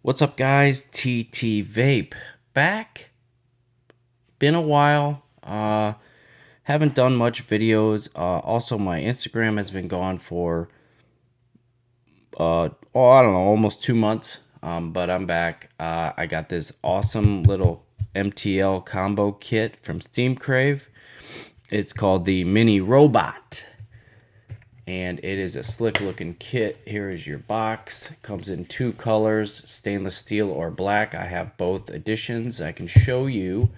What's up, guys? TT Vape back. Been a while. Haven't done much videos. Also, my Instagram has been gone for I don't know, almost 2 months. But I'm back. I got this awesome little MTL combo kit from Steamcrave. It's called the Mini Robot, and it is a slick looking kit. Here is your box. It comes in two colors, stainless steel or black. I have both editions. I can show you,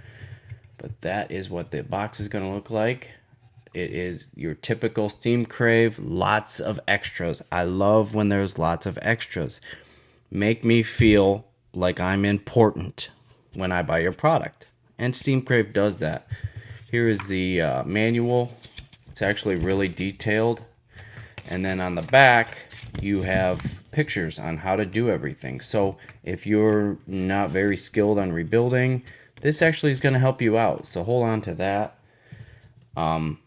but that is what the box is going to look like. It is your typical Steamcrave, lots of extras. I love when there's lots of extras. Make me feel like I'm important when I buy your product, and Steamcrave does that. Here is the manual. It's actually really detailed. And then on the back, you have pictures on how to do everything. So if you're not very skilled on rebuilding, this actually is going to help you out. So hold on to that. You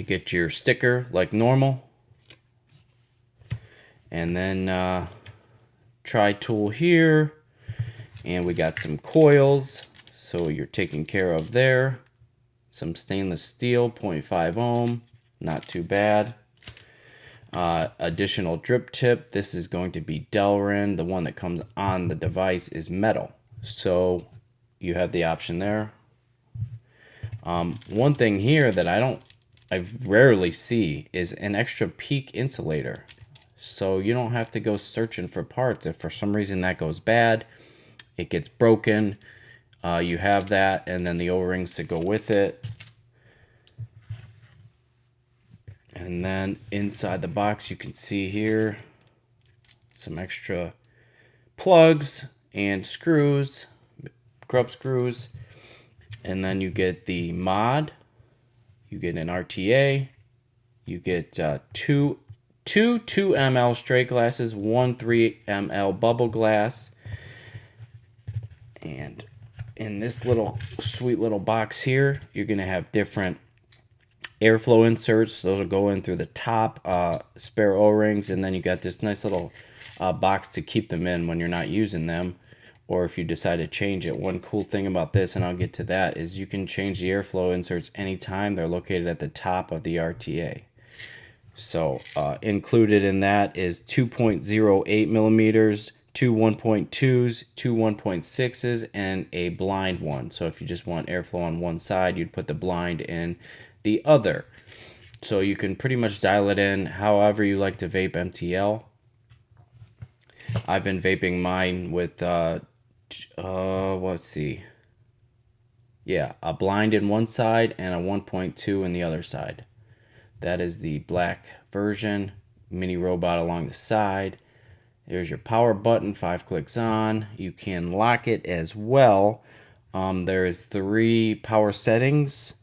get your sticker like normal. And then tri tool here. And we got some coils. So you're taken care of there. Some stainless steel, 0.5 ohm. Not too bad. Additional drip tip. This is going to be Delrin. The one that comes on the device is metal, so you have the option there. One thing here that I rarely see is an extra peak insulator, so you don't have to go searching for parts. If for some reason that goes bad, it gets broken, you have that, and then the O-rings to go with it. And then inside the box, you can see here some extra plugs and screws, grub screws. And then you get the mod. You get an RTA. You get two 2 ml straight glasses, one 3 ml bubble glass. And in this little sweet little box here, you're going to have different airflow inserts. Those will go in through the top, spare O-rings, and then you got this nice little box to keep them in when you're not using them, or if you decide to change it. One cool thing about this, and I'll get to that, is you can change the airflow inserts anytime. They're located at the top of the RTA. So included in that is 2.08 millimeters, two 1.2s, two 1.6s, and a blind one. So if you just want airflow on one side, you'd put the blind in the other. So you can pretty much dial it in however you like to vape MTL. I've been vaping mine with let's see, yeah, a blind in one side and a 1.2 in the other side. That is the black version. Mini robot along the side. There's your power button, 5 clicks on. You can lock it as well. There is 3 power settings: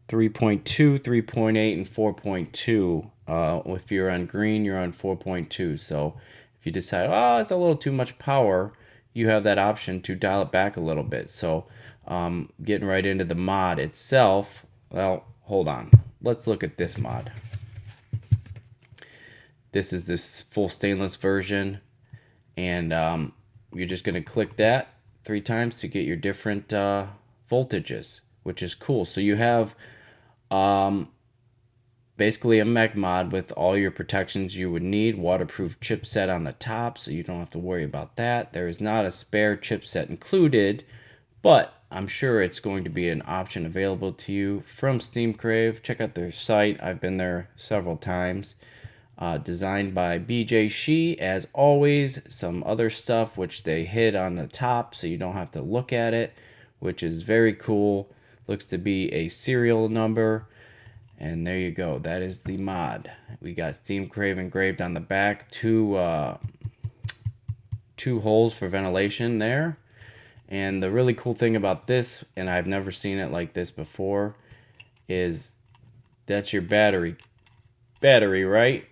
3.2, 3.8, and 4.2. If you're on green, you're on 4.2. So if you decide, oh, it's a little too much power, you have that option to dial it back a little bit. So getting right into the mod itself, well, hold on. Let's look at this mod. This is this full stainless version, and you're just going to click that 3 times to get your different voltages, which is cool. So you have basically a mech mod with all your protections you would need. Waterproof chipset on the top, so you don't have to worry about that. There is not a spare chipset included, but I'm sure it's going to be an option available to you from Steamcrave. Check out their site. I've been there several times. Designed by BJ Shee, as always. Some other stuff which they hid on the top so you don't have to look at it, which is very cool. Looks to be a serial number. And there you go. That is the mod. We got Steamcrave engraved on the back. Two holes for ventilation there. And the really cool thing about this, and I've never seen it like this before, is that's your battery, right?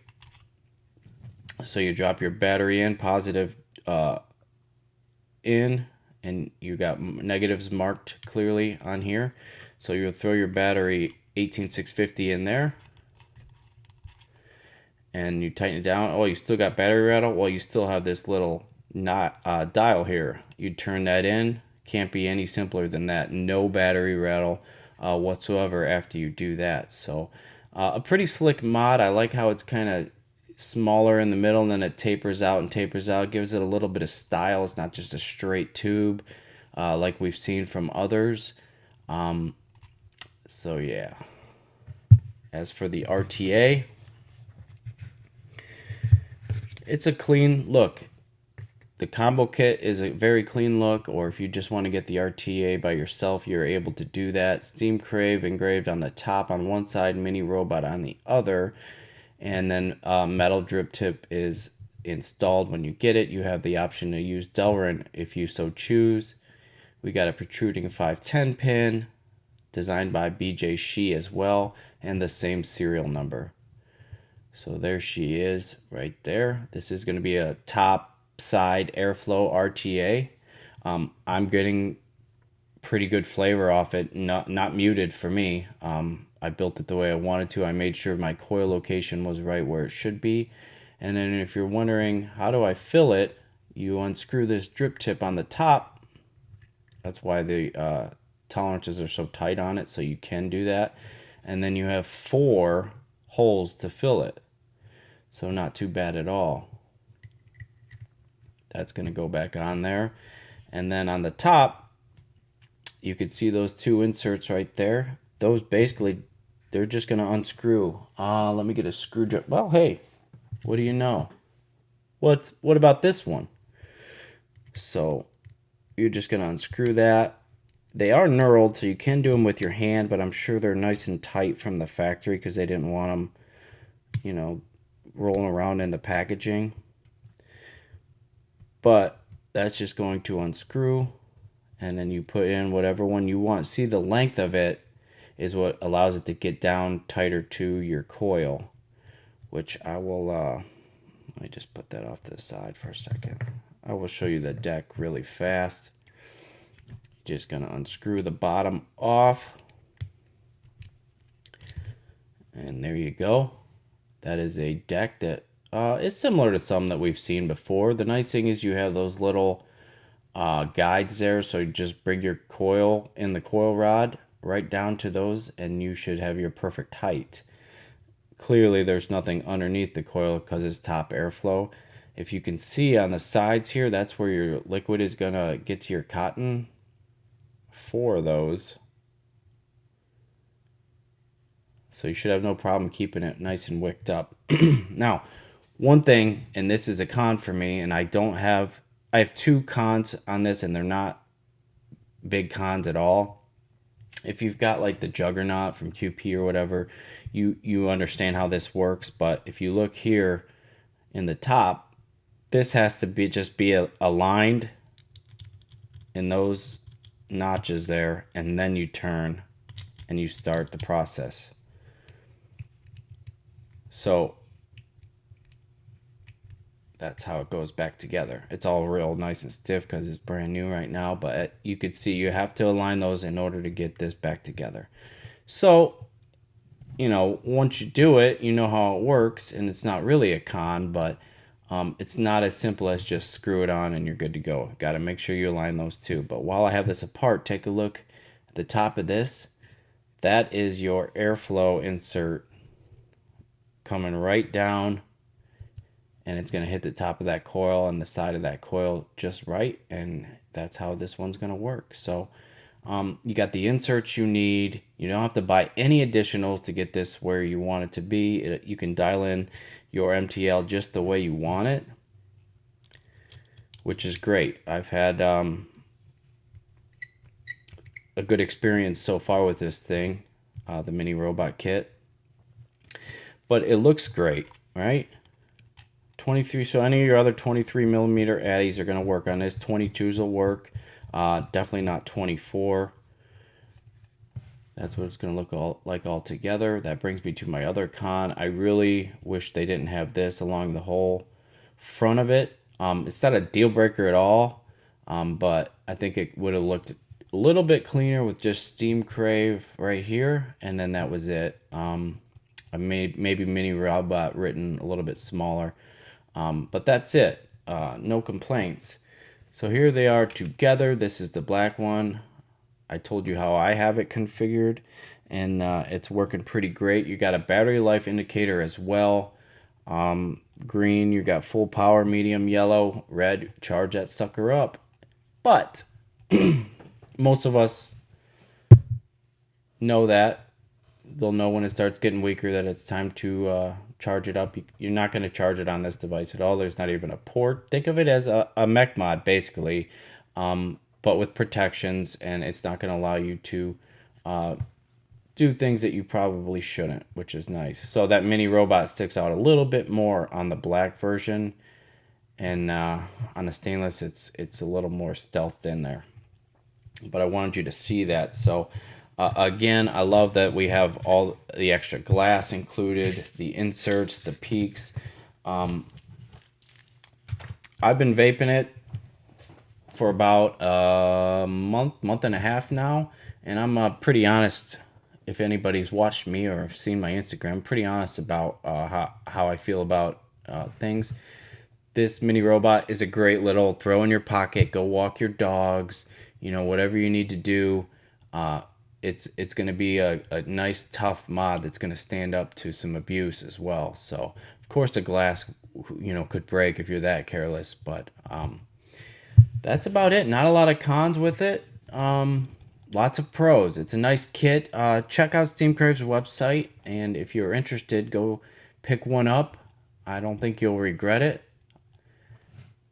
So you drop your battery in, positive in, and you got negatives marked clearly on here. So you'll throw your battery 18650 in there, and you tighten it down. Oh, you still got battery rattle? Well, you still have this little not dial here. You turn that in. Can't be any simpler than that. No battery rattle whatsoever after you do that. So a pretty slick mod. I like how it's kind of smaller in the middle and then it tapers out and tapers out. Gives it a little bit of style. It's not just a straight tube like we've seen from others. So yeah. As for the RTA, it's a clean look. The combo kit is a very clean look, or if you just want to get the RTA by yourself, you're able to do that. Steamcrave engraved on the top on one side, mini robot on the other, and then metal drip tip is installed when you get it. You have the option to use Delrin if you so choose. We got a protruding 510 pin, designed by BJ Shee as well, and the same serial number. So there she is right there. This is going to be a top side airflow RTA. I'm getting pretty good flavor off it, not muted for me. I built it the way I wanted to. I made sure my coil location was right where it should be. And then if you're wondering how do I fill it, you unscrew this drip tip on the top. That's why the tolerances are so tight on it, so you can do that. And then you have 4 holes to fill it. So not too bad at all. That's going to go back on there. And then on the top, you can see those 2 inserts right there. Those basically, they're just going to unscrew. Let me get a screwdriver. Well, hey, what do you know? What about this one? So you're just going to unscrew that. They are knurled, so you can do them with your hand, but I'm sure they're nice and tight from the factory because they didn't want them, you know, rolling around in the packaging. But that's just going to unscrew, and then you put in whatever one you want. See, the length of it is what allows it to get down tighter to your coil, which I will, let me just put that off to the side for a second. I will show you the deck really fast. Just going to unscrew the bottom off. And there you go. That is a deck that is similar to some that we've seen before. The nice thing is you have those little guides there. So you just bring your coil in the coil rod right down to those and you should have your perfect height. Clearly there's nothing underneath the coil because it's top airflow. If you can see on the sides here, that's where your liquid is going to get to your cotton. 4 of those. So you should have no problem keeping it nice and wicked up. Now, one thing, and this is a con for me, and I have 2 cons on this, and they're not big cons at all. If you've got like the Juggernaut from QP or whatever, you understand how this works. But if you look here in the top, this has to be aligned in those notches there, and then you turn and you start the process. So that's how it goes back together. It's all real nice and stiff because it's brand new right now, but you could see you have to align those in order to get this back together. So, you know, once you do it, you know how it works, and it's not really a con, but it's not as simple as just screw it on and you're good to go. Got to make sure you align those 2. But while I have this apart, take a look at the top of this. That is your airflow insert coming right down, and it's going to hit the top of that coil and the side of that coil just right, and that's how this one's going to work. So you got the inserts you need. You don't have to buy any additionals to get this where you want it to be. You can dial in your MTL just the way you want it, which is great. I've had a good experience so far with this thing, the mini robot kit. But it looks great, right? 23, so any of your other 23 millimeter addies are going to work on this. 22s will work. Definitely not 24. That's what it's going to look like all together. That brings me to my other con. I really wish they didn't have this along the whole front of it. It's not a deal breaker at all, but I think it would have looked a little bit cleaner with just Steamcrave right here, and then that was it. I made maybe mini robot written a little bit smaller, but that's it. no complaints. So here they are together. This is the black one. I told you how I have it configured, and it's working pretty great. You got a battery life indicator as well. Green, you got full power, medium, yellow, red, charge that sucker up. But most of us know that. They'll know when it starts getting weaker that it's time to charge it up. You're not going to charge it on this device at all. There's not even a port. Think of it as a mech mod, basically, but with protections, and it's not going to allow you to do things that you probably shouldn't, which is nice. So that mini robot sticks out a little bit more on the black version, and on the stainless, it's a little more stealthed in there. But I wanted you to see that. So again, I love that we have all the extra glass included, the inserts, the peaks. I've been vaping it for about a month and a half now, and I'm pretty honest. If anybody's watched me or seen my Instagram, I'm pretty honest about how I feel about things. This mini robot is a great little throw in your pocket, go walk your dogs, whatever you need to do. It's going to be a nice tough mod that's going to stand up to some abuse as well. So of course the glass could break if you're that careless, but that's about it. Not a lot of cons with it. Lots of pros. It's a nice kit. Check out Steamcrave's website, and if you're interested, go pick one up. I don't think you'll regret it.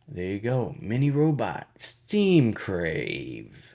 There you go. Mini robot. Steamcrave.